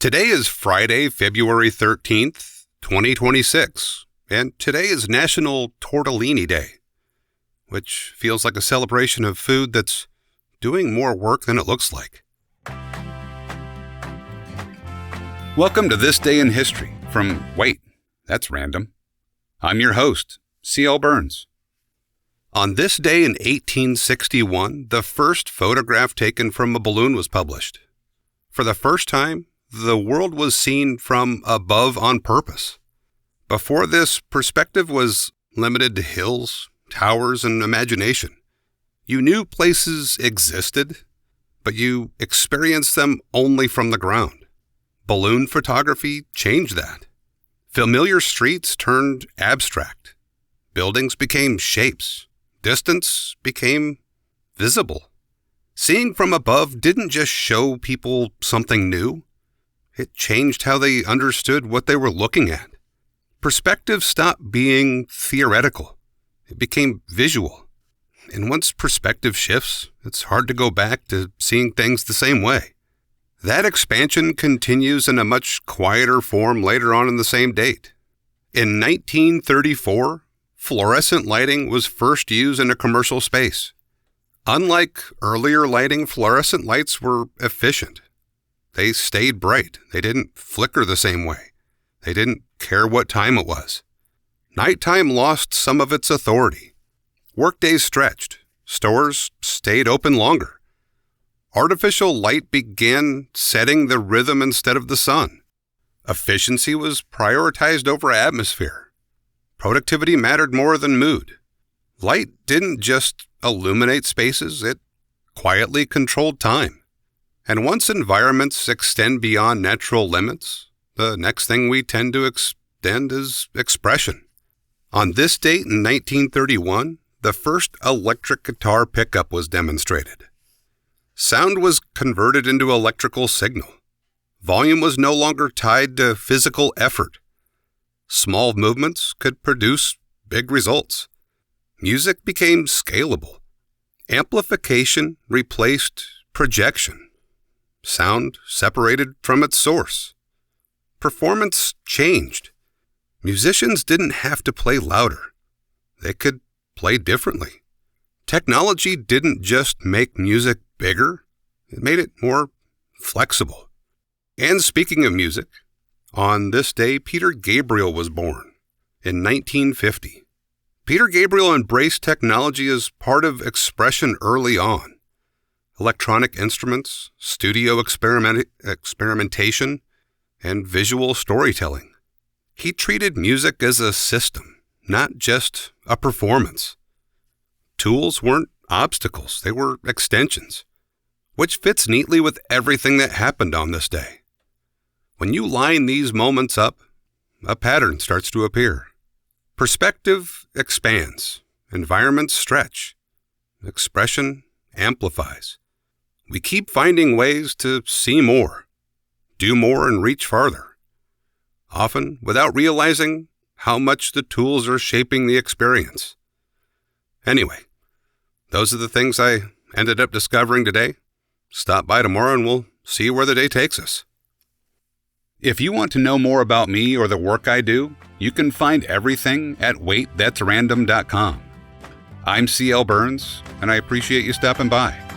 Today is Friday, February 13th, 2026, and today is National Tortellini Day, which feels like a celebration of food that's doing more work than it looks like. Welcome to This Day in History from Wait, That's Random. I'm your host, C.L. Burns. On this day in 1861, the first photograph taken from a balloon was published. For the first time, the world was seen from above on purpose. Before this, perspective was limited to hills, towers, and imagination. You knew places existed, but you experienced them only from the ground. Balloon photography changed that. Familiar streets turned abstract. Buildings became shapes. Distance became visible. Seeing from above didn't just show people something new. It changed how they understood what they were looking at. Perspective stopped being theoretical. It became visual. And once perspective shifts, it's hard to go back to seeing things the same way. That expansion continues in a much quieter form later on in the same date. In 1934, fluorescent lighting was first used in a commercial space. Unlike earlier lighting, fluorescent lights were efficient. They stayed bright. They didn't flicker the same way. They didn't care what time it was. Nighttime lost some of its authority. Workdays stretched. Stores stayed open longer. Artificial light began setting the rhythm instead of the sun. Efficiency was prioritized over atmosphere. Productivity mattered more than mood. Light didn't just illuminate spaces, it quietly controlled time. And once environments extend beyond natural limits, the next thing we tend to extend is expression. On this date in 1931, the first electric guitar pickup was demonstrated. Sound was converted into electrical signal. Volume was no longer tied to physical effort. Small movements could produce big results. Music became scalable. Amplification replaced projection. Sound separated from its source. Performance changed. Musicians didn't have to play louder. They could play differently. Technology didn't just make music bigger, it made it more flexible. And speaking of music, on this day, Peter Gabriel was born in 1950. Peter Gabriel embraced technology as part of expression early on. Electronic instruments, studio experimentation, and visual storytelling. He treated music as a system, not just a performance. Tools weren't obstacles, they were extensions, which fits neatly with everything that happened on this day. When you line these moments up, a pattern starts to appear. Perspective expands, environments stretch, expression amplifies. We keep finding ways to see more, do more, and reach farther, often without realizing how much the tools are shaping the experience. Anyway, those are the things I ended up discovering today. Stop by tomorrow and we'll see where the day takes us. If you want to know more about me or the work I do, you can find everything at waitthat'srandom.com. I'm C.L. Burns, and I appreciate you stopping by.